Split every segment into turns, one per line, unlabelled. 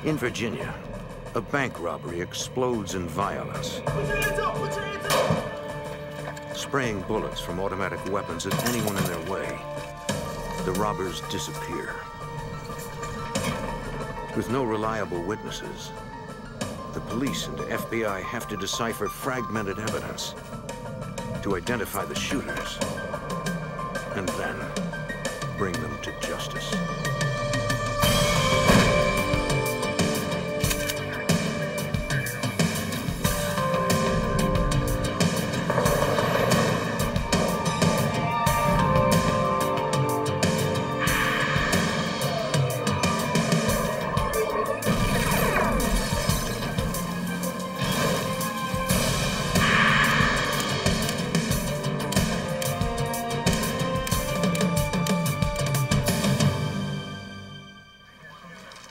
In Virginia, a bank robbery explodes in violence.
Put your hands up! Put your hands up!
Spraying bullets from automatic weapons at anyone in their way, the robbers disappear. With no reliable witnesses, the police and the FBI have to decipher fragmented evidence to identify the shooters and then bring them to justice.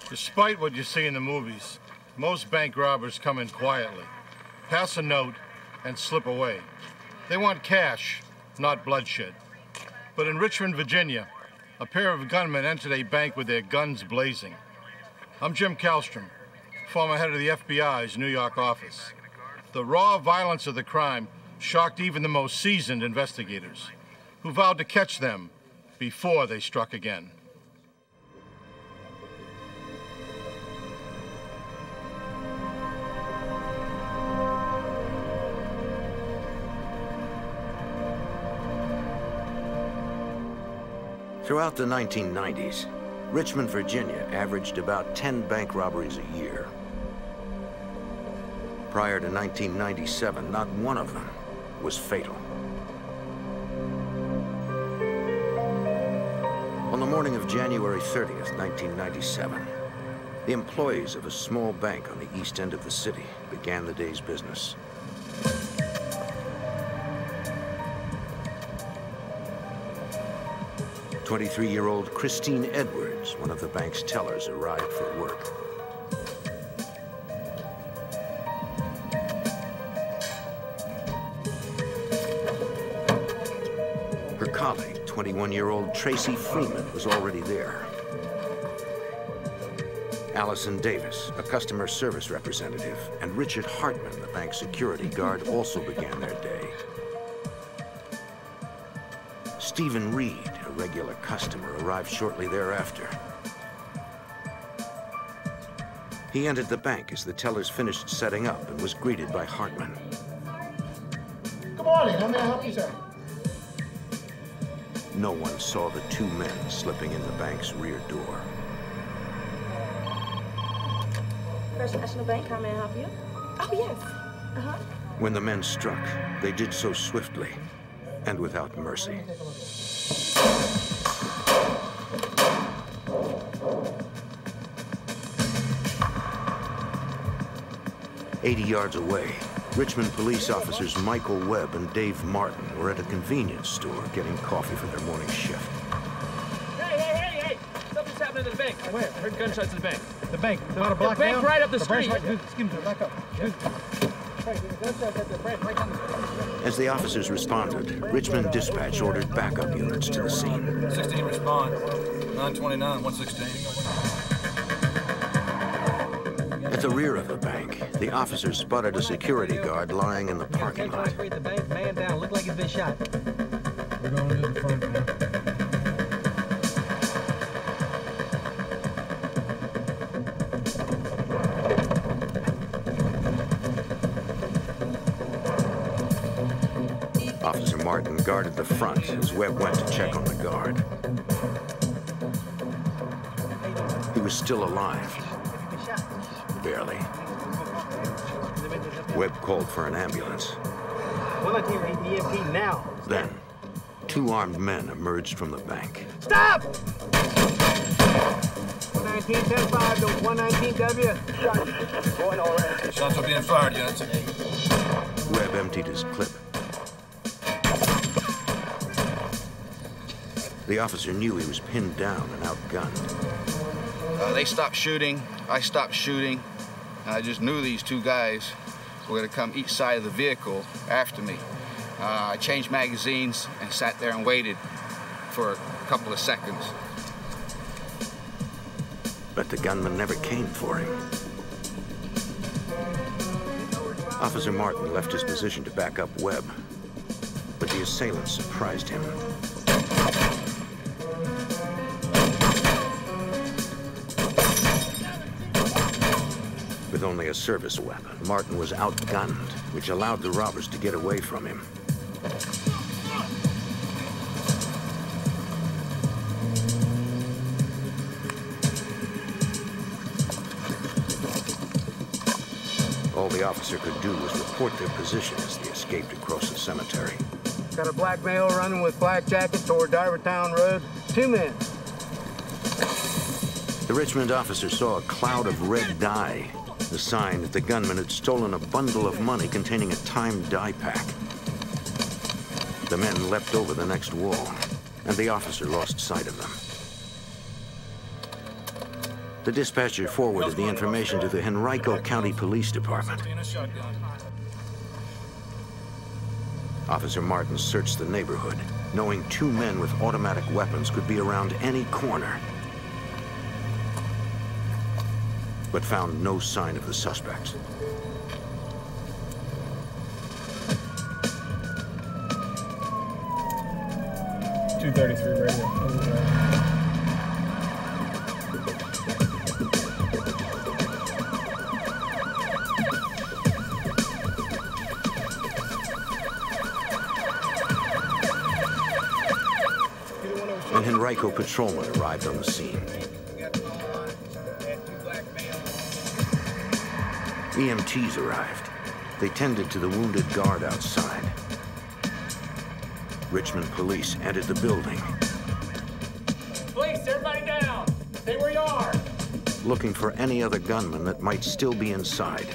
Despite what you see in the movies, most bank robbers come in quietly, pass a note, and slip away. They want cash, not bloodshed. But in Richmond, Virginia, a pair of gunmen entered a bank with their guns blazing. I'm Jim Kallstrom, former head of the FBI's New York office. The raw violence of the crime shocked even the most seasoned investigators, who vowed to catch them before they struck again.
Throughout the 1990s, Richmond, Virginia averaged about 10 bank robberies a year. Prior to 1997, not one of them was fatal. On the morning of January 30th, 1997, the employees of a small bank on the east end of the city began the day's business. 23-year-old Christine Edwards, one of the bank's tellers, arrived for work. Her colleague, 21-year-old Tracy Freeman, was already there. Alison Davis, a customer service representative, and Richard Hartman, the bank's security guard, also began their day. Stephen Reed, a regular customer, arrived shortly thereafter. He entered the bank as the tellers finished setting up and was greeted by Hartman.
Good morning. How may I help you, sir?
No one saw the two men slipping in the bank's rear door.
First National Bank, how may I help you? Oh, yes.
When the men struck, they did so swiftly and without mercy. "80 yards away, Richmond police officers Michael Webb and Dave Martin were at a convenience store getting coffee for their morning shift.
Hey! Something's happening to the bank.
Where?
I heard gunshots in the bank.
The bank. About a block
bank
down?
right up the street.
Excuse me, back up.
As the officers responded, Richmond Dispatch ordered backup units to the scene.
16 respond. 929, 116.
At the rear of the bank, the officers spotted a security guard lying in the parking lot.
The bank, man down. Looked like he's been shot. We're going to the front now.
Officer Martin guarded the front as Webb went to check on the guard. He was still alive. Barely. Webb called for an ambulance.
Now.
Then, two armed men emerged from the bank.
Stop! 119-10-5 to 119W. Shot. Going all right.
Shots are being fired, units.
Webb emptied his clip. The officer knew he was pinned down and outgunned.
They stopped shooting. I stopped shooting. And I just knew these two guys were going to come each side of the vehicle after me. I changed magazines and sat there and waited for a couple of seconds.
But the gunman never came for him. Officer Martin left his position to back up Webb, but the assailant surprised him. With only a service weapon, Martin was outgunned, which allowed the robbers to get away from him. All the officer could do was report their position as they escaped across the cemetery.
Got a black male running with black jacket toward Divertown Road. 2 men.
The Richmond officer saw a cloud of red dye, the sign that the gunman had stolen a bundle of money containing a timed dye pack. The men leapt over the next wall, and the officer lost sight of them. The dispatcher forwarded the information to the Henrico County Police Department. Officer Martin searched the neighborhood, knowing 2 men with automatic weapons could be around any corner, but found no sign of the suspects.
.233 radio.
An Henrico patrolman arrived on the scene. EMTs arrived. They tended to the wounded guard outside. Richmond police entered the building.
Police, everybody down! Stay where you are!
Looking for any other gunman that might still be inside,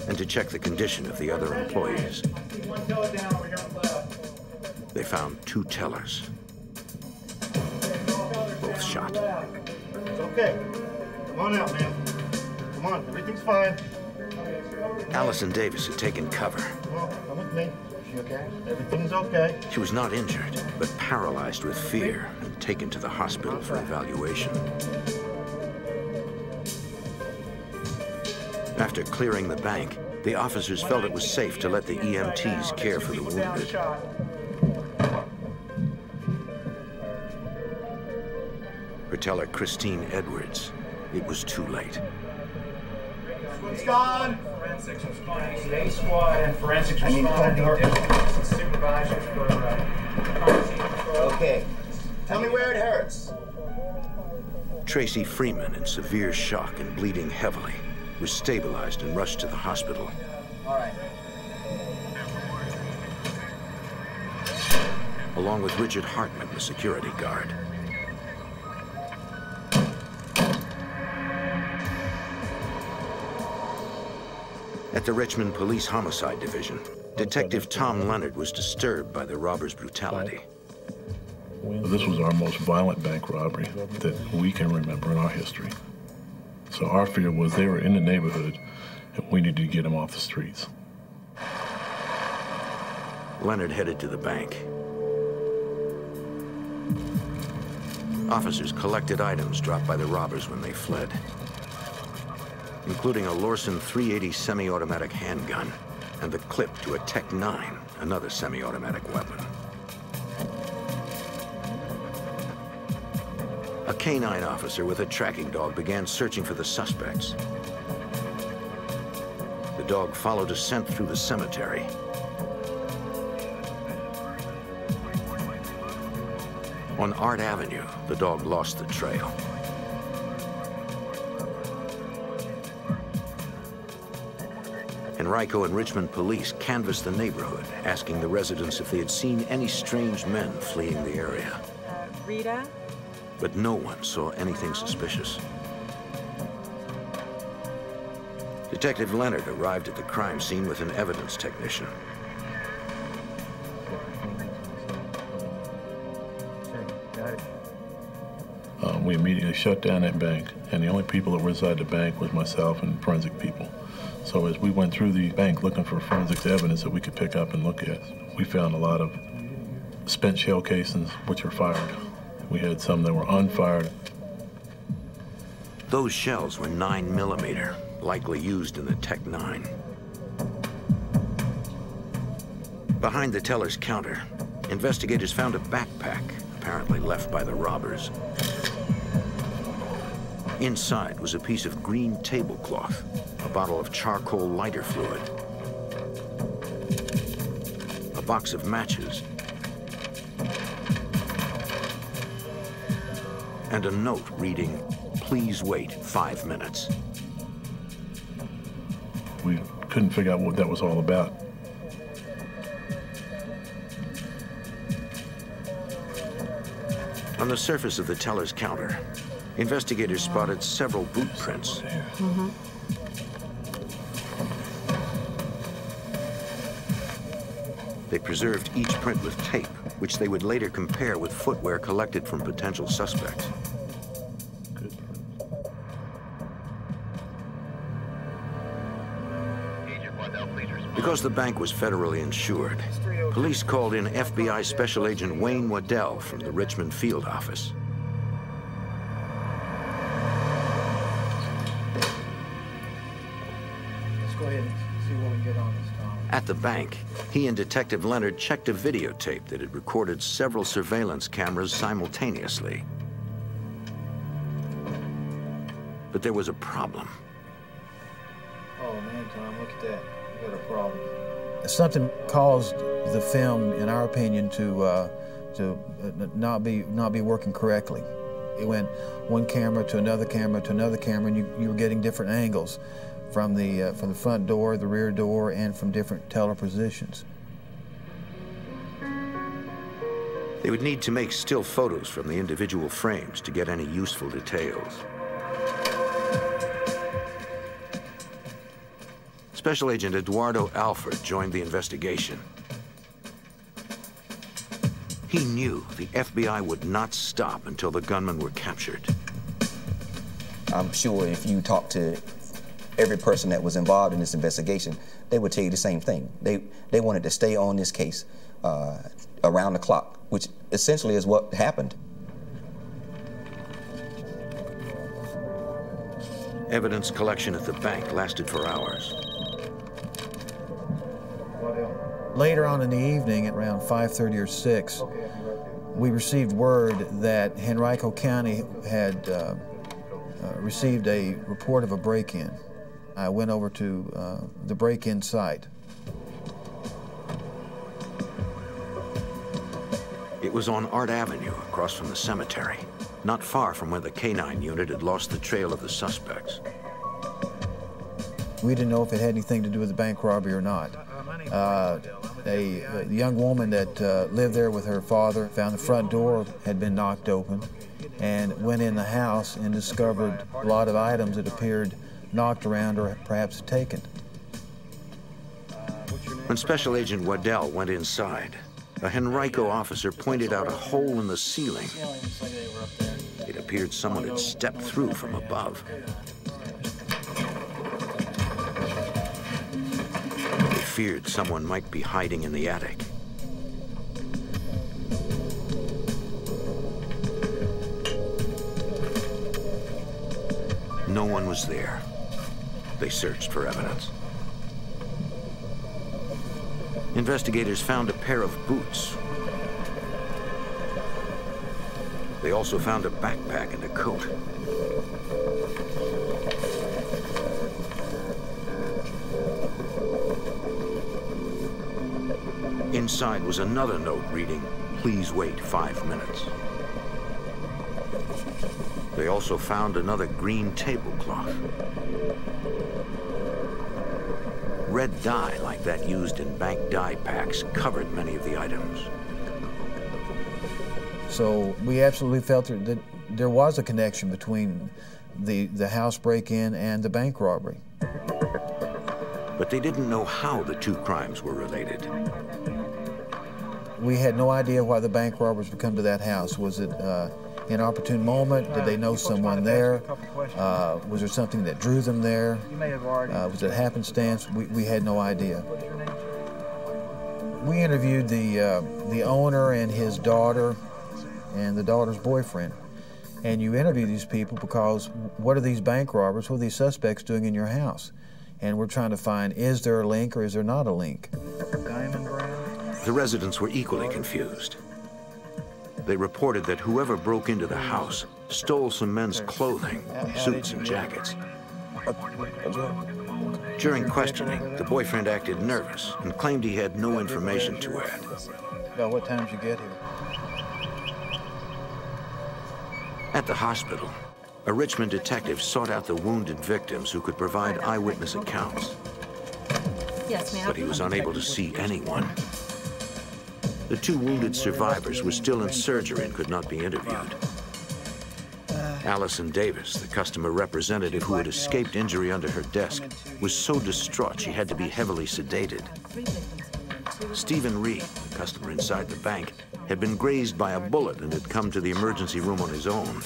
and to check the condition of the other employees.
One teller down over here on the left.
They found 2 tellers, both shot.
It's okay. Come on out, man. Come on, everything's fine.
Alison Davis had taken cover.
Come on, come with me. Is she okay? Everything's okay.
She was not injured, but paralyzed with fear and taken to the hospital for evaluation. After clearing the bank, the officers felt it was safe to let the EMTs care for the wounded. For teller Christine Edwards, it was too late.
What's gone?
Forensics responding. The A squad and forensics responding. Deputies and supervisors for crime scene control.
Okay. Tell me where it hurts.
Tracy Freeman, in severe shock and bleeding heavily, was stabilized and rushed to the hospital.
All right.
Along with Richard Hartman, the security guard. At the Richmond Police Homicide Division, Detective Tom Leonard was disturbed by the robbers' brutality.
This was our most violent bank robbery that we can remember in our history. So our fear was they were in the neighborhood and we needed to get them off the streets.
Leonard headed to the bank. Officers collected items dropped by the robbers when they fled, including a Lorson 380 semi-automatic handgun and the clip to a Tech 9, another semi-automatic weapon. A K-9 officer with a tracking dog began searching for the suspects. The dog followed a scent through the cemetery. On Art Avenue, the dog lost the trail. Henrico and Richmond police canvassed the neighborhood, asking the residents if they had seen any strange men fleeing the area.
Rita?
But no one saw anything suspicious. Detective Leonard arrived at the crime scene with an evidence technician.
We immediately shut down that bank, and the only people that were inside the bank was myself and forensic people. So as we went through the bank looking for forensics evidence that we could pick up and look at, we found a lot of spent shell casings which were fired. We had some that were unfired.
Those shells were 9mm, likely used in the Tech 9. Behind the teller's counter, investigators found a backpack, apparently left by the robbers. Inside was a piece of green tablecloth, a bottle of charcoal lighter fluid, a box of matches, and a note reading, "Please wait 5 minutes."
We couldn't figure out what that was all about.
On the surface of the teller's counter, investigators spotted several boot prints. They preserved each print with tape, which they would later compare with footwear collected from potential suspects. Because the bank was federally insured, police called in FBI Special Agent Wayne Waddell from the Richmond field office.
Let's go ahead and see what we can get on this, Tom.
At the bank, he and Detective Leonard checked a videotape that had recorded several surveillance cameras simultaneously. But there was a problem.
Oh man, Tom, look at that. We got a problem.
Something caused the film, in our opinion, to not be working correctly. It went one camera to another camera to another camera, and you were getting different angles from the front door, the rear door, and from different teller positions.
They would need to make still photos from the individual frames to get any useful details. Special Agent Eduardo Alford joined the investigation. He knew the FBI would not stop until the gunmen were captured.
I'm sure if you talk to every person that was involved in this investigation, they would tell you the same thing. They wanted to stay on this case around the clock, which essentially is what happened.
Evidence collection at the bank lasted for hours.
Later on in the evening, at around 5:30 or 6, we received word that Henrico County had received a report of a break-in. I went over to the break-in site.
It was on Art Avenue, across from the cemetery, not far from where the K-9 unit had lost the trail of the suspects.
We didn't know if it had anything to do with the bank robbery or not. A young woman that lived there with her father found the front door had been knocked open and went in the house and discovered a lot of items that appeared knocked around or perhaps taken.
When Special Agent Waddell went inside, a Henrico officer pointed out a hole in the ceiling. It appeared someone had stepped through from above. Feared someone might be hiding in the attic. No one was there. They searched for evidence. Investigators found a pair of boots. They also found a backpack and a coat. Inside was another note reading, "Please wait 5 minutes." They also found another green tablecloth. Red dye, like that used in bank dye packs, covered many of the items.
So we absolutely felt that there was a connection between the house break-in and the bank robbery.
But they didn't know how the two crimes were related.
We had no idea why the bank robbers would come to that house. Was it an opportune moment? Did they know someone there? Was there something that drew them there? Was it happenstance? We had no idea. We interviewed the owner and his daughter and the daughter's boyfriend. And you interview these people because what are these bank robbers, what are these suspects doing in your house? And we're trying to find, is there a link or is there not a link?
Diamond brown.
The residents were equally confused. They reported that whoever broke into the house stole some men's clothing, suits and jackets. During questioning, the boyfriend acted nervous and claimed he had no information to add.
About what time did you get here?
At the hospital, a Richmond detective sought out the wounded victims who could provide eyewitness accounts.
Yes, ma'am.
But he was unable to see anyone. The two wounded survivors were still in surgery and could not be interviewed. Alison Davis, the customer representative who had escaped injury under her desk, was so distraught she had to be heavily sedated. Stephen Reed, the customer inside the bank, had been grazed by a bullet and had come to the emergency room on his own.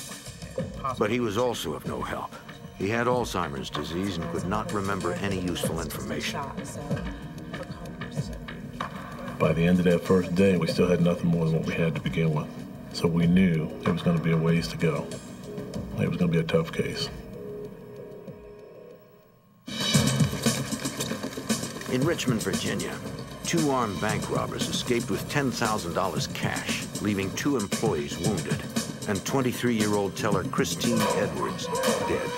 But he was also of no help. He had Alzheimer's disease and could not remember any useful information.
By the end of that first day, we still had nothing more than what we had to begin with. So we knew there was going to be a ways to go. It was going to be a tough case.
In Richmond, Virginia, two armed bank robbers escaped with $10,000 cash, leaving two employees wounded, and 23-year-old teller Christine Edwards dead.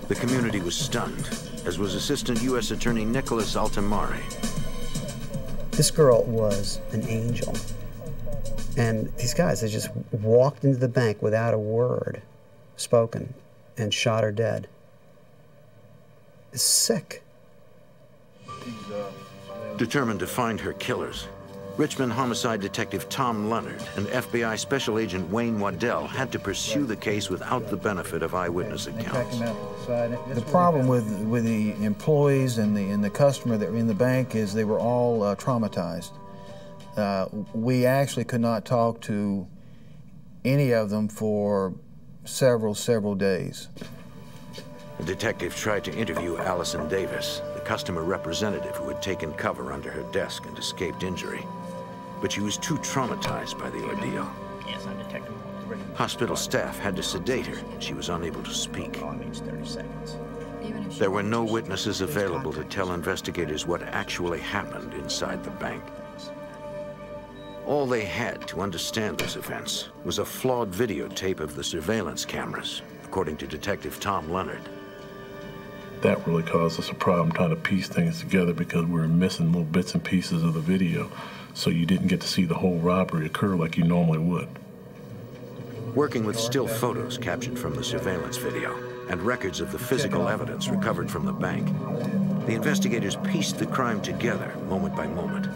The community was stunned, as was Assistant U.S. Attorney Nicholas Altamari.
This girl was an angel. And these guys, they just walked into the bank without a word spoken and shot her dead. It's sick.
Determined to find her killers, Richmond homicide detective Tom Leonard and FBI Special Agent Wayne Waddell had to pursue the case without the benefit of eyewitness accounts.
The problem with the employees and the customer that were in the bank is they were all traumatized. We actually could not talk to any of them for several days.
The detective tried to interview Alison Davis, the customer representative who had taken cover under her desk and escaped injury. But she was too traumatized by the ordeal.
Yes, I'm Detective.
Hospital staff had to sedate her. She was unable to speak.
30 seconds.
There were no witnesses available to tell investigators what actually happened inside the bank. All they had to understand those events was a flawed videotape of the surveillance cameras, according to Detective Tom Leonard.
That really caused us a problem trying to piece things together because we were missing little bits and pieces of the video, so you didn't get to see the whole robbery occur like you normally would.
Working with still photos captured from the surveillance video and records of the physical evidence recovered from the bank, the investigators pieced the crime together moment by moment.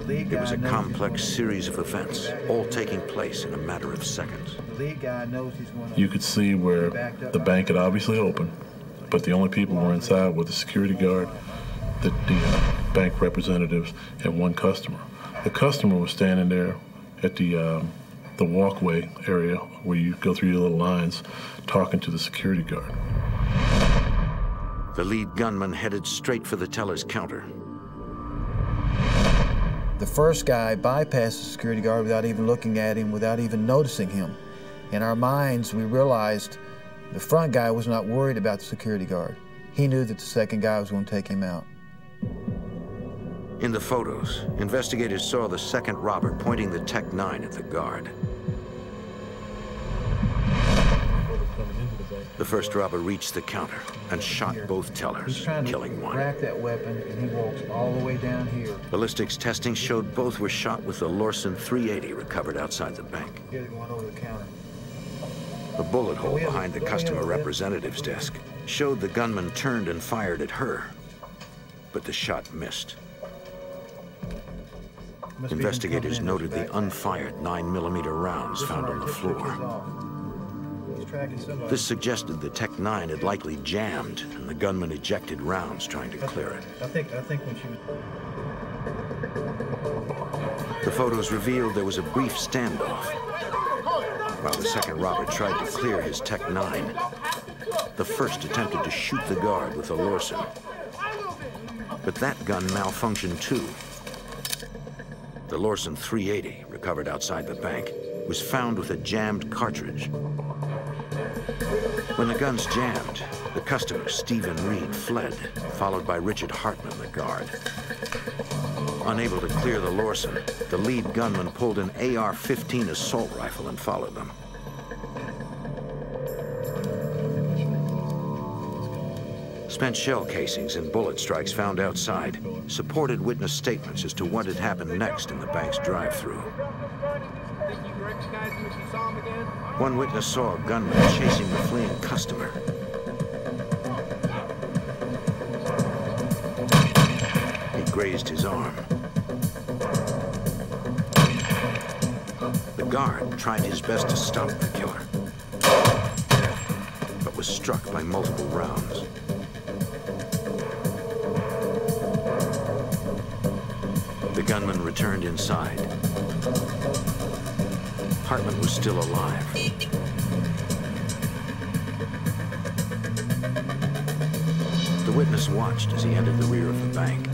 It was a complex series of events, all taking place in a matter of seconds.
You could see where the bank had obviously opened, but the only people who were inside were the security guard, the bank representatives, and one customer. The customer was standing there at the walkway area where you go through your little lines, talking to the security guard.
The lead gunman headed straight for the teller's counter.
The first guy bypassed the security guard without even looking at him, without even noticing him. In our minds, we realized the front guy was not worried about the security guard. He knew that the second guy was going to take him out.
In the photos, investigators saw the second robber pointing the Tech-9 at the guard. The first robber reached the counter and shot both tellers, killing one.
Rack that weapon, and he walks all the way down here.
Ballistics testing showed both were shot with the Lorsen 380 recovered outside the bank.
Here's going over the counter.
A bullet hole behind the customer representative's desk showed the gunman turned and fired at her, but the shot missed. Investigators noted the unfired 9mm rounds found on the floor. This suggested the Tech-9 had likely jammed, and the gunman ejected rounds trying to clear it.
I think when she was...
The photos revealed there was a brief standoff. While the second robber tried to clear his Tech-9, the first attempted to shoot the guard with a Lorsen. But that gun malfunctioned too. The Lorsen 380, recovered outside the bank, was found with a jammed cartridge. When the guns jammed, the customer, Stephen Reed, fled, followed by Richard Hartman, the guard. Unable to clear the Lorsen, the lead gunman pulled an AR-15 assault rifle and followed them. Spent shell casings and bullet strikes found outside supported witness statements as to what had happened next in the bank's drive-thru. One witness saw a gunman chasing the fleeing customer. He grazed his arm. The guard tried his best to stop the killer, but was struck by multiple rounds. The gunman returned inside. Hartman was still alive. The witness watched as he entered the rear of the bank.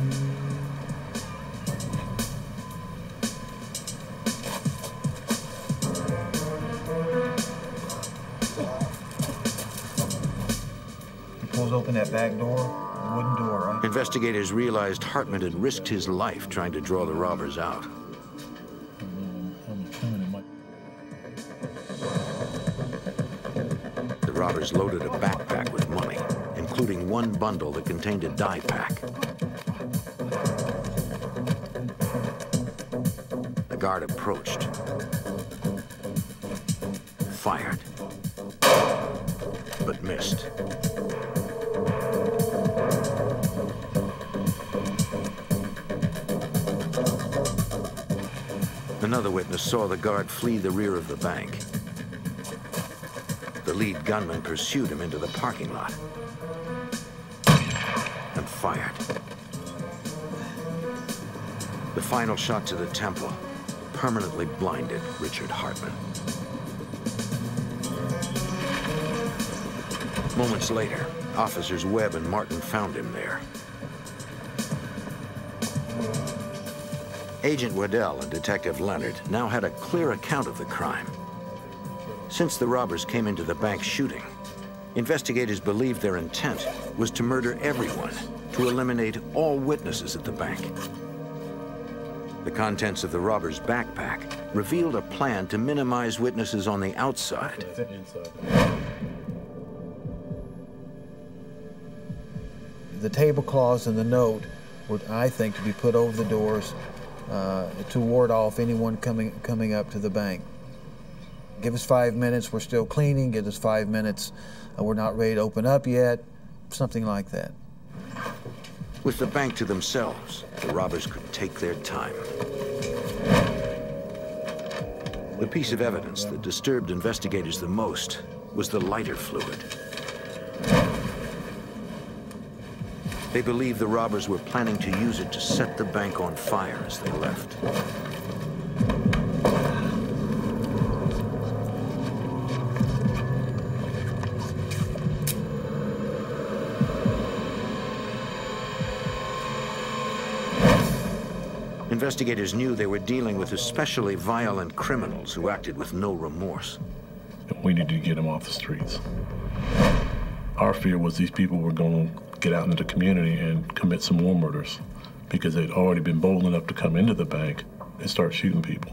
He pulls open that back door, the wooden door, right?
Investigators realized Hartman had risked his life trying to draw the robbers out. The robbers loaded a backpack with money, including one bundle that contained a dye pack. The guard approached, fired, but missed. Another witness saw the guard flee the rear of the bank. The lead gunman pursued him into the parking lot and fired. The final shot to the temple permanently blinded Richard Hartman. Moments later, officers Webb and Martin found him there. Agent Waddell and Detective Leonard now had a clear account of the crime. Since the robbers came into the bank shooting, investigators believed their intent was to murder everyone, to eliminate all witnesses at the bank. The contents of the robbers' backpack revealed a plan to minimize witnesses on the outside.
The tablecloths and the note were, I think, to be put over the doors to ward off anyone coming up to the bank. Give us 5 minutes, we're still cleaning. Give us 5 minutes, we're not ready to open up yet. Something like that.
With the bank to themselves, the robbers could take their time. The piece of evidence that disturbed investigators the most was the lighter fluid. They believed the robbers were planning to use it to set the bank on fire as they left. Investigators knew they were dealing with especially violent criminals who acted with no remorse.
We needed to get them off the streets. Our fear was these people were going to get out into the community and commit some more murders because they'd already been bold enough to come into the bank and start shooting people.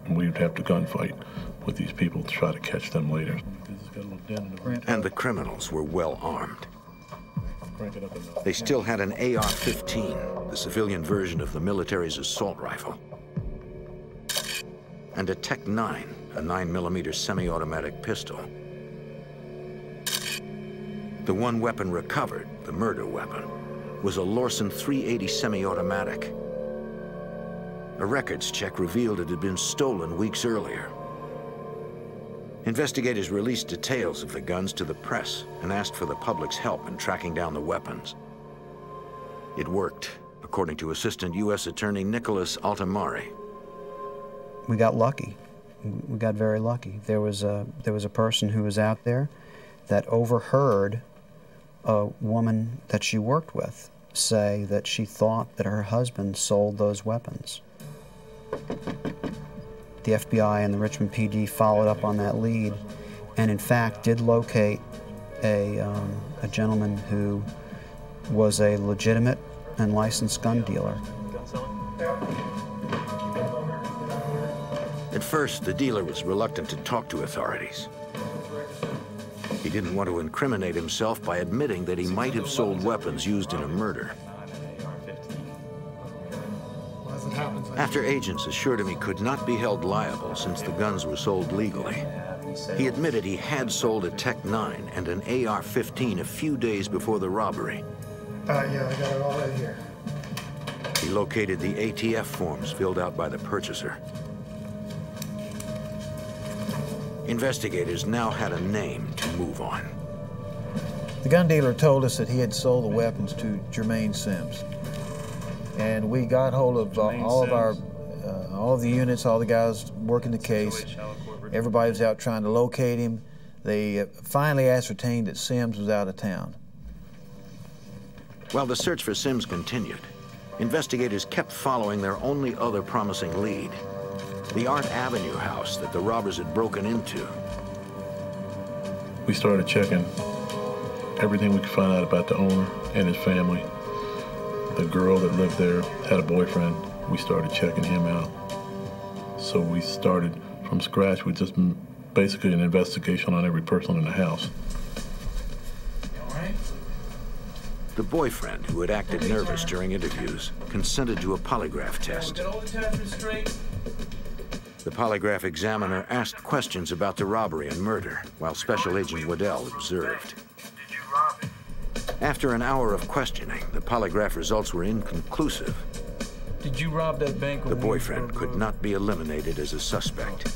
And we would have to gunfight with these people to try to catch them later.
And the criminals were well armed. They still had an AR-15, the civilian version of the military's assault rifle, and a Tech-9, a 9mm semi-automatic pistol. The one weapon recovered, the murder weapon, was a Lorsen 380 semi-automatic. A records check revealed it had been stolen weeks earlier. Investigators released details of the guns to the press and asked for the public's help in tracking down the weapons. It worked, according to Assistant U.S. Attorney Nicholas Altamari.
We got lucky. We got very lucky. There was a person who was out there that overheard a woman that she worked with say that she thought that her husband sold those weapons. The FBI and the Richmond PD followed up on that lead and in fact did locate a gentleman who was a legitimate and licensed gun dealer.
At first, the dealer was reluctant to talk to authorities. He didn't want to incriminate himself by admitting that he might have sold weapons used in a murder. After agents assured him he could not be held liable since the guns were sold legally, he admitted he had sold a Tech-9 and an AR-15 a few days before the robbery.
Yeah, I got it all right here.
He located the ATF forms filled out by the purchaser. Investigators now had a name to move on.
The gun dealer told us that he had sold the weapons to Jermaine Sims. And we got hold of all of the units, all the guys working the case. Everybody was out trying to locate him. They finally ascertained that Sims was out of town.
While the search for Sims continued, investigators kept following their only other promising lead, the Art Avenue house that the robbers had broken into.
We started checking everything we could find out about the owner and his family. The girl that lived there had a boyfriend. We started checking him out. So we started from scratch with just basically an investigation on every person in the house.
The boyfriend, who had acted nervous during interviews, consented to a polygraph test. The polygraph examiner asked questions about the robbery and murder, while Special Agent Waddell observed. After an hour of questioning, the polygraph results were inconclusive.
Did you rob that bank?
The boyfriend could not be eliminated as a suspect.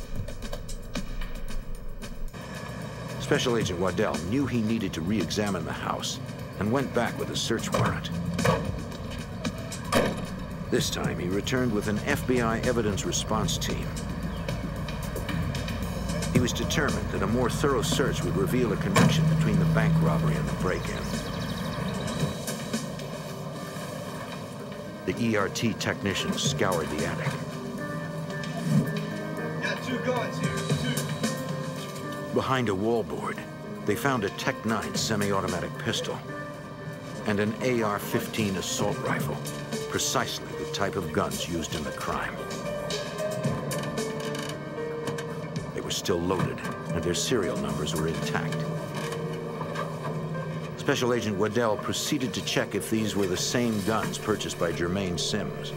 Special Agent Waddell knew he needed to re-examine the house and went back with a search warrant. This time, he returned with an FBI evidence response team. He was determined that a more thorough search would reveal a connection between the bank robbery and the break-in. The ERT technicians scoured the attic.
Got two guns here, two.
Behind a wallboard, they found a Tech-9 semi-automatic pistol and an AR-15 assault rifle, precisely the type of guns used in the crime. They were still loaded, and their serial numbers were intact. Special Agent Waddell proceeded to check if these were the same guns purchased by Jermaine Sims.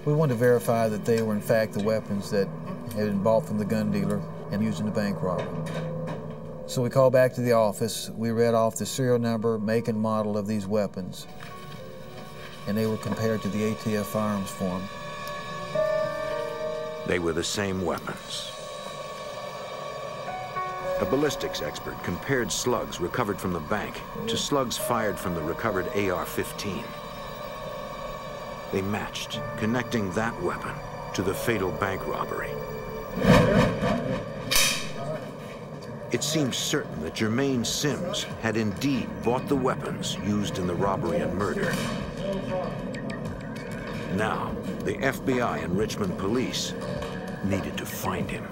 We wanted to verify that they were in fact the weapons that had been bought from the gun dealer and used in the bank robbery. So we called back to the office. We read off the serial number, make, and model of these weapons, and they were compared to the ATF firearms form.
They were the same weapons. A ballistics expert compared slugs recovered from the bank to slugs fired from the recovered AR-15. They matched, connecting that weapon to the fatal bank robbery. It seemed certain that Jermaine Sims had indeed bought the weapons used in the robbery and murder. Now, the FBI and Richmond police needed to find him.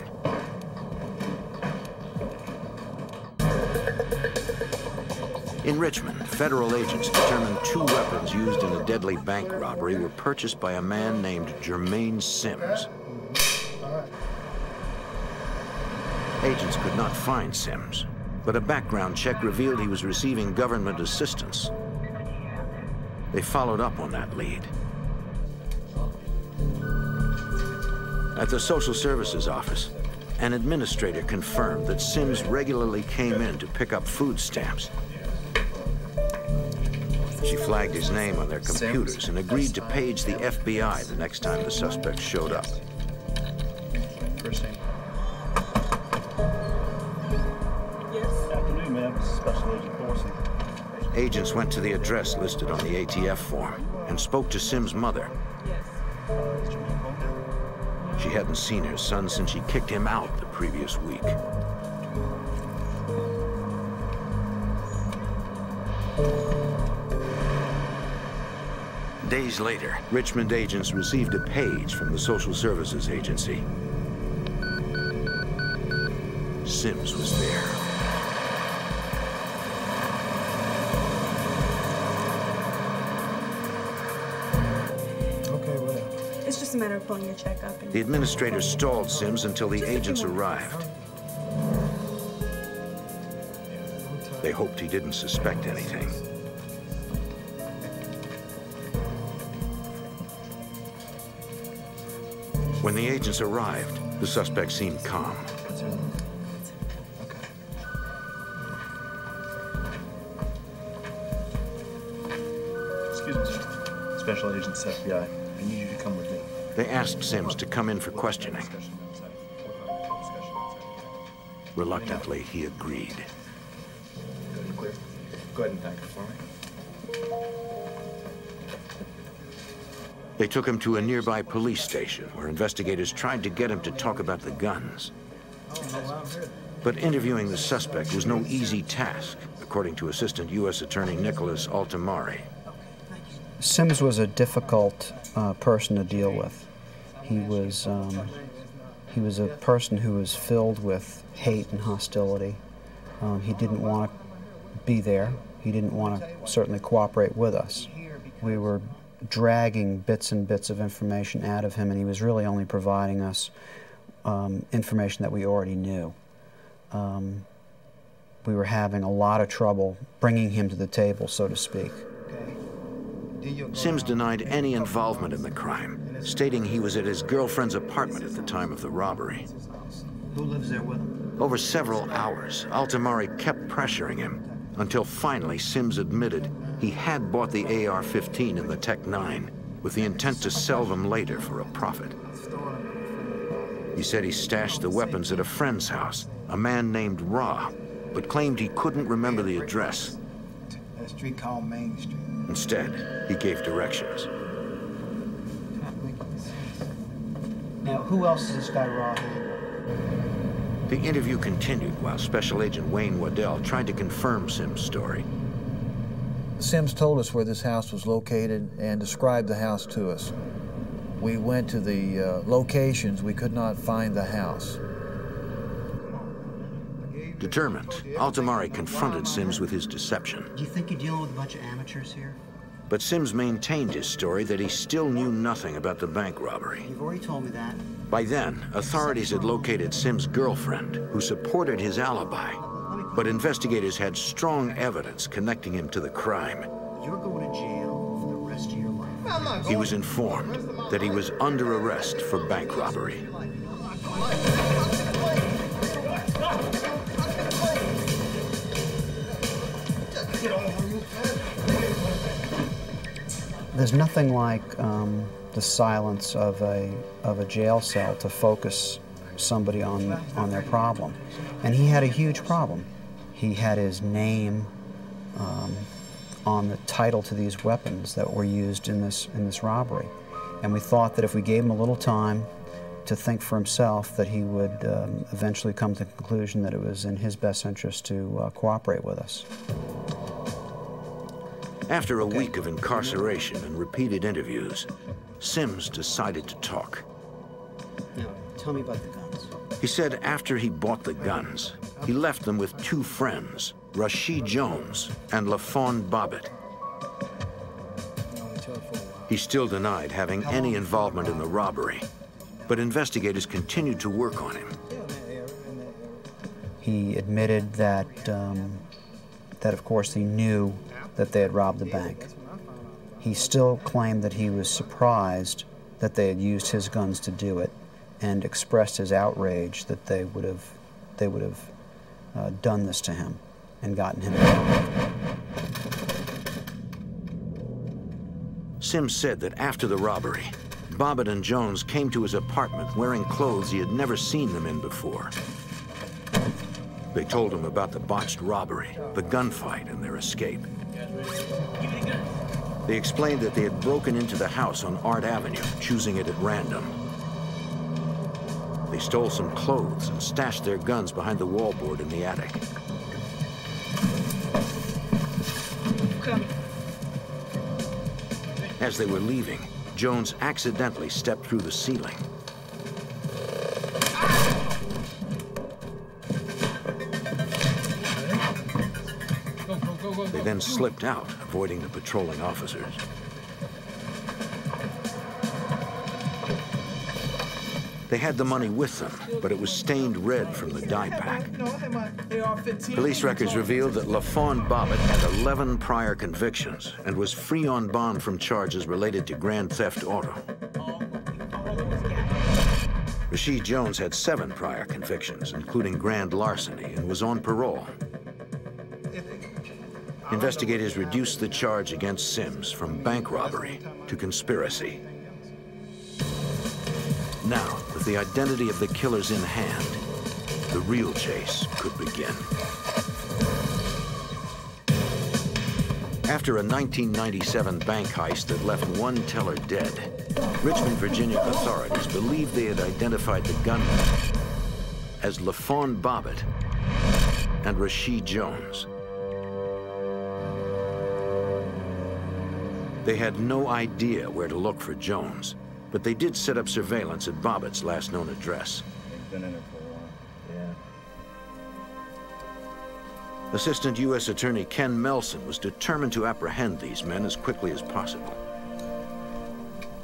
In Richmond, federal agents determined two weapons used in a deadly bank robbery were purchased by a man named Jermaine Sims. Agents could not find Sims, but a background check revealed he was receiving government assistance. They followed up on that lead. At the Social Services office, an administrator confirmed that Sims regularly came in to pick up food stamps. She flagged his name on their computers and agreed to page the FBI the next time the suspect showed up.
First name.
Afternoon, ma'am. Special Agent Thorson.
Agents went to the address listed on the ATF form and spoke to Sims' mother. She hadn't seen her son since she kicked him out the previous week. Days later, Richmond agents received a page from the Social Services Agency. Sims was there.
Okay, whatever.
It's just a matter of pulling your check up.
The administrator stalled Sims until the agents arrived. They hoped he didn't suspect anything. When the agents arrived, the suspect seemed calm.
Excuse me, sir. Special Agents FBI. I need you to come with me.
They asked Sims to come in for questioning. Reluctantly, he agreed.
Clear. Go ahead and thank her for me.
They took him to a nearby police station where investigators tried to get him to talk about the guns. But interviewing the suspect was no easy task, according to Assistant U.S. Attorney Nicholas Altamari.
Sims was a difficult person to deal with. He was a person who was filled with hate and hostility. He didn't want to be there. He didn't want to certainly cooperate with us. We were dragging bits and bits of information out of him, and he was really only providing us information that we already knew. We were having a lot of trouble bringing him to the table, so to speak.
Sims denied any involvement in the crime, stating he was at his girlfriend's apartment at the time of the robbery.
Who lives there with him?
Over several hours, Altamari kept pressuring him until finally Sims admitted he had bought the AR-15 and the Tech-9 with the intent to sell them later for a profit. He said he stashed the weapons at a friend's house, a man named Ra, but claimed he couldn't remember the address.
That street called Main Street.
Instead, he gave directions.
Now, who else is this guy Ra?
The interview continued while Special Agent Wayne Waddell tried to confirm Sims' story.
Sims told us where this house was located and described the house to us. We went to the locations. We could not find the house.
Determined, Altamari confronted Sims with his deception.
Do you think you're dealing with a bunch of amateurs here?
But Sims maintained his story that he still knew nothing about the bank robbery.
You've already told me that.
By then, authorities had located Sims' girlfriend, who supported his alibi. But investigators had strong evidence connecting him to the crime.
You're going to jail for the rest of your life.
He was informed that he was under arrest for bank robbery.
There's nothing like the silence of a jail cell to focus somebody on their problem. And he had a huge problem. He had his name on the title to these weapons that were used in this robbery. And we thought that if we gave him a little time to think for himself, that he would eventually come to the conclusion that it was in his best interest to cooperate with us.
After a week of incarceration and repeated interviews, Sims decided to talk.
Now, tell me about the guns.
He said after he bought the guns, he left them with two friends, Rashid Jones and LaFawn Bobbitt. He still denied having any involvement in the robbery, but investigators continued to work on him.
He admitted that, that of course he knew that they had robbed the bank. He still claimed that he was surprised that they had used his guns to do it, and expressed his outrage that they would have done this to him and gotten him involved.
Sims said that after the robbery, Bobbitt and Jones came to his apartment wearing clothes he had never seen them in before. They told him about the botched robbery, the gunfight, and their escape. They explained that they had broken into the house on Art Avenue, choosing it at random. They stole some clothes and stashed their guns behind the wallboard in the attic. As they were leaving, Jones accidentally stepped through the ceiling. They then slipped out, avoiding the patrolling officers. They had the money with them, but it was stained red from the dye pack. Police records revealed that LaFawn Bobbitt had 11 prior convictions and was free on bond from charges related to grand theft auto. Rashid Jones had 7 prior convictions, including grand larceny, and was on parole. Investigators reduced the charge against Sims from bank robbery to conspiracy. Now, with the identity of the killers in hand, the real chase could begin. After a 1997 bank heist that left one teller dead, Richmond, Virginia authorities believed they had identified the gunmen as LaFawn Bobbitt and Rashid Jones. They had no idea where to look for Jones, but they did set up surveillance at Bobbitt's last known address.
He's been in it for a while. Yeah.
Assistant U.S. Attorney Ken Melson was determined to apprehend these men as quickly as possible.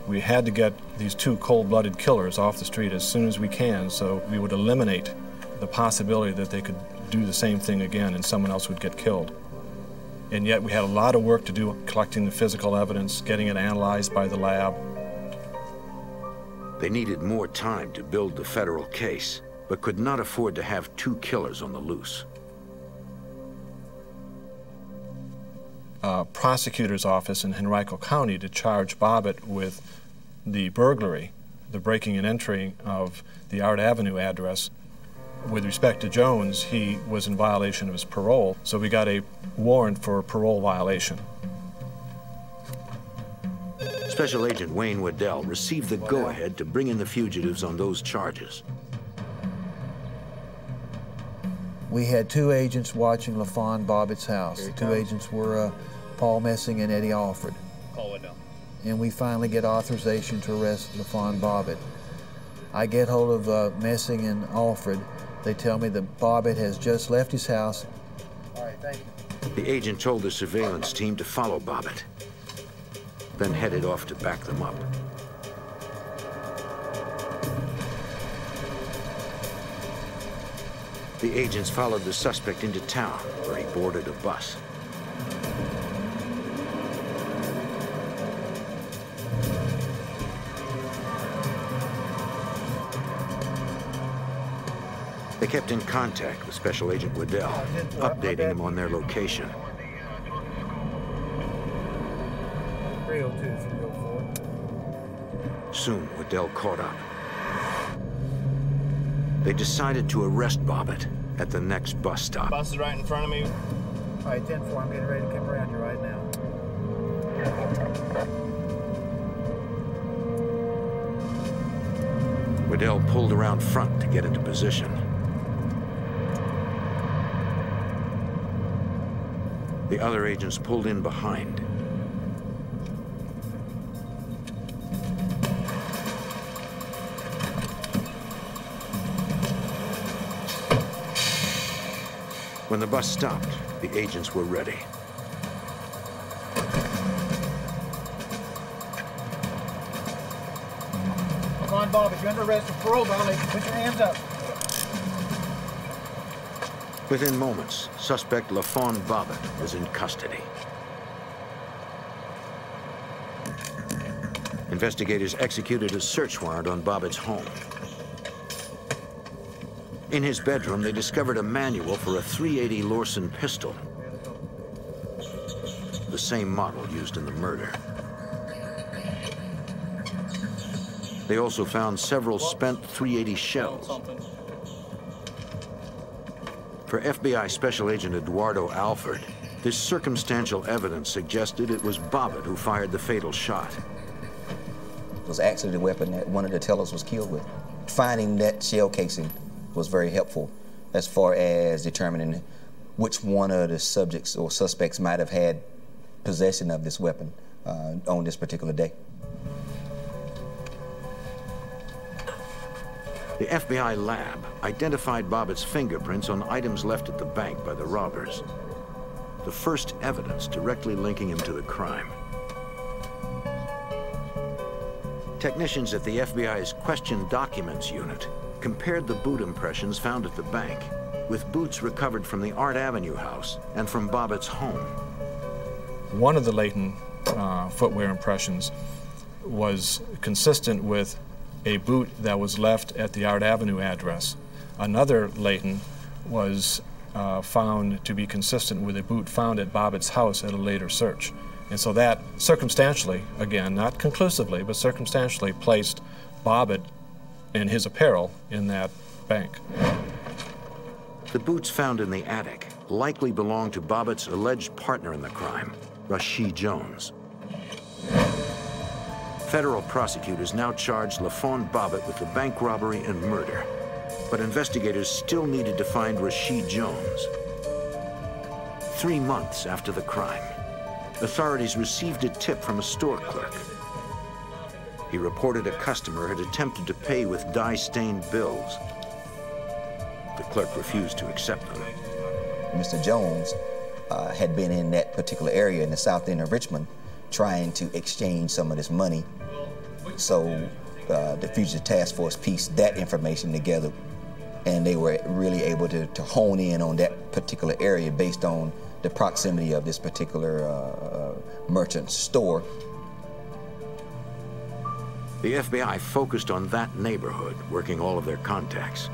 We had to get these 2 cold-blooded killers off the street as soon as we can, so we would eliminate the possibility that they could do the same thing again and someone else would get killed. And yet we had a lot of work to do collecting the physical evidence, getting it analyzed by the lab.
They needed more time to build the federal case, but could not afford to have 2 killers on the loose.
Prosecutor's office in Henrico County to charge Bobbitt with the burglary, the breaking and entering of the Art Avenue address. With respect to Jones, he was in violation of his parole, so we got a warrant for a parole violation.
Special Agent Wayne Waddell received the go-ahead to bring in the fugitives on those charges.
We had 2 agents watching LaFawn Bobbitt's house. The 2 agents were Paul Messing and Eddie Alford.
Call Waddell.
And we finally get authorization to arrest LaFawn Bobbitt. I get hold of Messing and Alford. They tell me that Bobbitt has just left his house.
All right, thank you.
The agent told the surveillance team to follow Bobbitt, then headed off to back them up. The agents followed the suspect into town, where he boarded a bus. They kept in contact with Special Agent Waddell, updating him on their location.
302, 304.
Soon, Waddell caught up. They decided to arrest Bobbitt at the next bus stop.
Bus is right in front of me. All right, 10-4, I'm getting ready to come around you right now.
Waddell pulled around front to get into position. The other agents pulled in behind. When the bus stopped, the agents were ready.
Come on, Bob, if you're under arrest for parole violation, put your hands up.
Within moments, suspect LaFawn Bobbitt was in custody. Investigators executed a search warrant on Bobbitt's home. In his bedroom, they discovered a manual for a .380 Lorson pistol, the same model used in the murder. They also found several spent .380 shells. For FBI Special Agent Eduardo Alford, this circumstantial evidence suggested it was Bobbitt who fired the fatal shot.
It was actually the weapon that one of the tellers was killed with. Finding that shell casing was very helpful as far as determining which one of the subjects or suspects might have had possession of this weapon on this particular day.
The FBI lab identified Bobbitt's fingerprints on items left at the bank by the robbers. The first evidence directly linking him to the crime. Technicians at the FBI's Question Documents Unit compared the boot impressions found at the bank with boots recovered from the Art Avenue house and from Bobbitt's home.
One of the latent footwear impressions was consistent with a boot that was left at the Art Avenue address. Another latent was found to be consistent with a boot found at Bobbitt's house at a later search. And so that circumstantially, again, not conclusively, but circumstantially placed Bobbitt and his apparel in that bank.
The boots found in the attic likely belonged to Bobbitt's alleged partner in the crime, Rashid Jones. Federal prosecutors now charged LaFawn Bobbitt with the bank robbery and murder, but investigators still needed to find Rashid Jones. 3 months after the crime, authorities received a tip from a store clerk. He reported a customer had attempted to pay with dye-stained bills. The clerk refused to accept them.
Mr. Jones had been in that particular area in the south end of Richmond trying to exchange some of this money. So the Fugitive Task Force pieced that information together, and they were really able to hone in on that particular area based on the proximity of this particular merchant store.
The FBI focused on that neighborhood, working all of their contacts.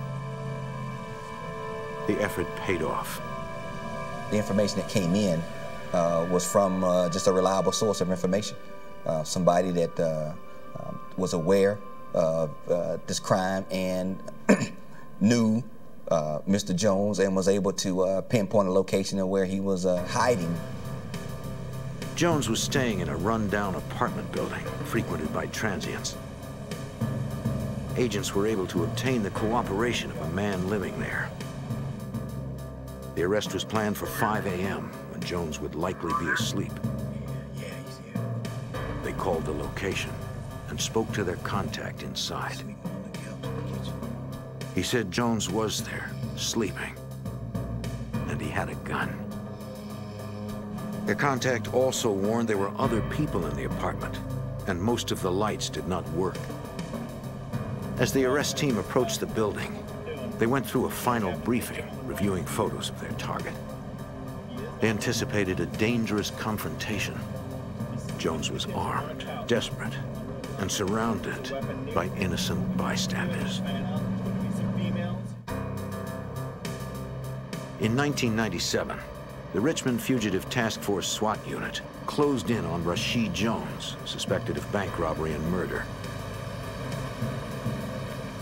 The effort paid off.
The information that came in was from just a reliable source of information. Somebody that was aware of this crime and knew Mr. Jones and was able to pinpoint a location of where he was hiding.
Jones was staying in a run-down apartment building frequented by transients. Agents were able to obtain the cooperation of a man living there. The arrest was planned for 5 a.m. when Jones would likely be asleep. They called the location and spoke to their contact inside. He said Jones was there, sleeping, and he had a gun. Their contact also warned there were other people in the apartment, and most of the lights did not work. As the arrest team approached the building, they went through a final briefing, reviewing photos of their target. They anticipated a dangerous confrontation. Jones was armed, desperate, and surrounded by innocent bystanders. In 1997, the Richmond Fugitive Task Force SWAT unit closed in on Rashid Jones, suspected of bank robbery and murder.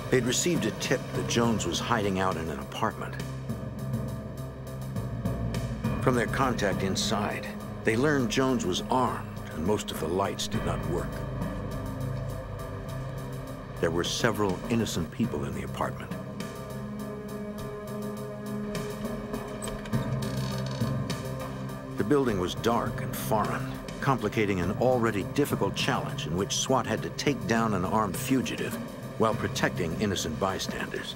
They'd received a tip that Jones was hiding out in an apartment. From their contact inside, they learned Jones was armed and most of the lights did not work. There were several innocent people in the apartment. The building was dark and foreign, complicating an already difficult challenge in which SWAT had to take down an armed fugitive while protecting innocent bystanders.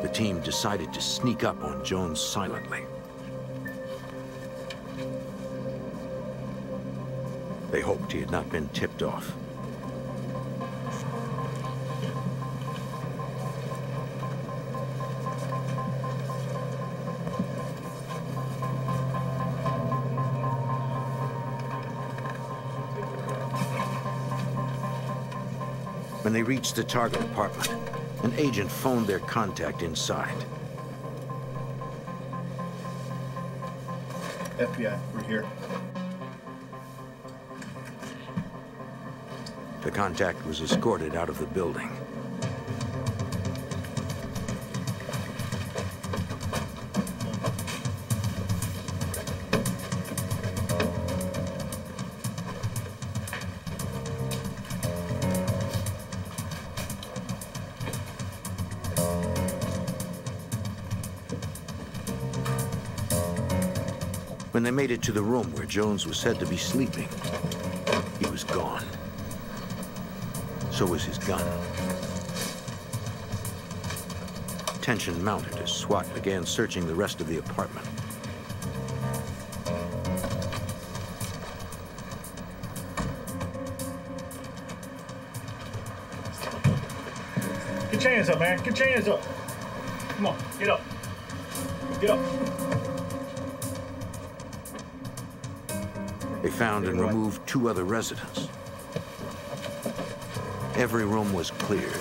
The team decided to sneak up on Jones silently. They hoped he had not been tipped off. When they reached the target apartment, an agent phoned their contact inside.
FBI, we're here.
The contact was escorted out of the building. When they made it to the room where Jones was said to be sleeping, he was gone. So was his gun. Tension mounted as SWAT began searching the rest of the apartment.
Get your hands up, man. Get your hands up. Come on, get up. Get up.
They found and removed 2 other residents. Every room was cleared,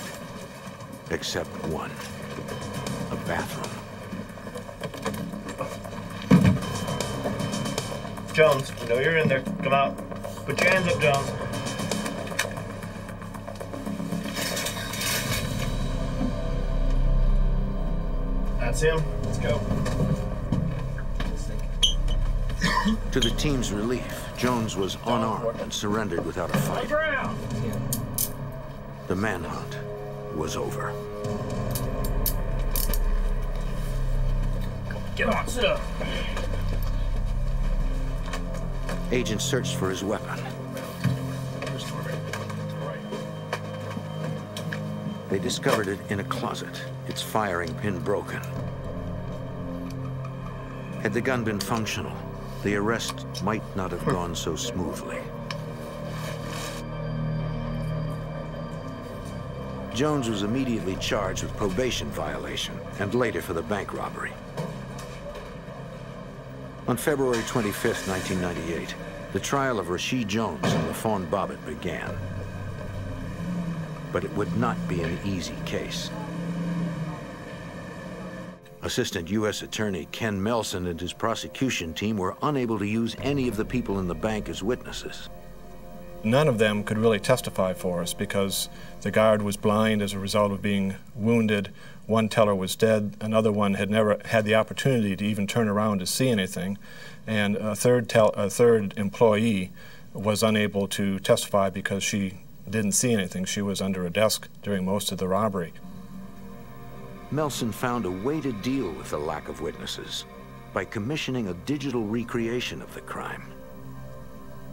except one, a bathroom.
Jones, we know you're in there. Come out. Put your hands up, Jones. That's him. Let's go.
To the team's relief, Jones was unarmed and surrendered without a fight. The manhunt was over.
Get on, sit up.
Agents searched for his weapon. They discovered it in a closet, its firing pin broken. Had the gun been functional, the arrest might not have gone so smoothly. Jones was immediately charged with probation violation and later for the bank robbery. On February 25th, 1998, the trial of Rashid Jones and LaFawn Bobbitt began. But it would not be an easy case. Assistant U.S. Attorney Ken Melson and his prosecution team were unable to use any of the people in the bank as witnesses.
None of them could really testify for us because the guard was blind as a result of being wounded. One teller was dead. Another one had never had the opportunity to even turn around to see anything. And a third employee was unable to testify because she didn't see anything. She was under a desk during most of the robbery.
Melson found a way to deal with the lack of witnesses by commissioning a digital recreation of the crime.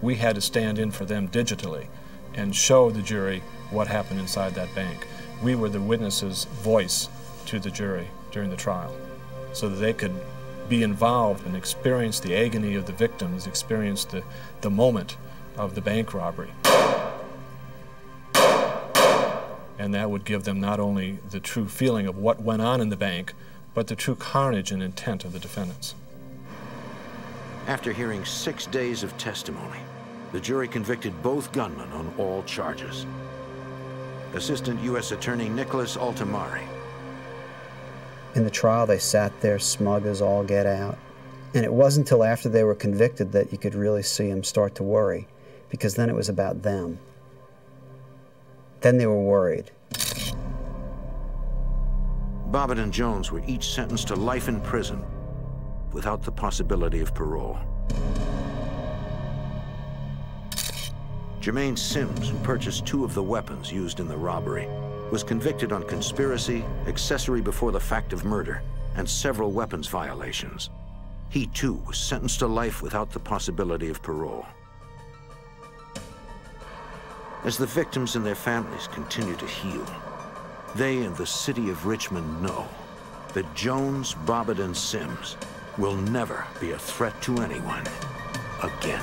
We had to stand in for them digitally and show the jury what happened inside that bank. We were the witnesses' voice to the jury during the trial so that they could be involved and experience the agony of the victims, experience the moment of the bank robbery. And that would give them not only the true feeling of what went on in the bank, but the true carnage and intent of the defendants.
After hearing 6 days of testimony, the jury convicted both gunmen on all charges. Assistant U.S. Attorney Nicholas Altamari.
In the trial, they sat there smug as all get out. And it wasn't until after they were convicted that you could really see them start to worry, because then it was about them. Then they were worried.
Bobbitt and Jones were each sentenced to life in prison without the possibility of parole. Jermaine Sims, who purchased 2 of the weapons used in the robbery, was convicted on conspiracy, accessory before the fact of murder, and several weapons violations. He, too, was sentenced to life without the possibility of parole. As the victims and their families continue to heal, they and the city of Richmond know that Jones, Bobbitt, and Sims will never be a threat to anyone again.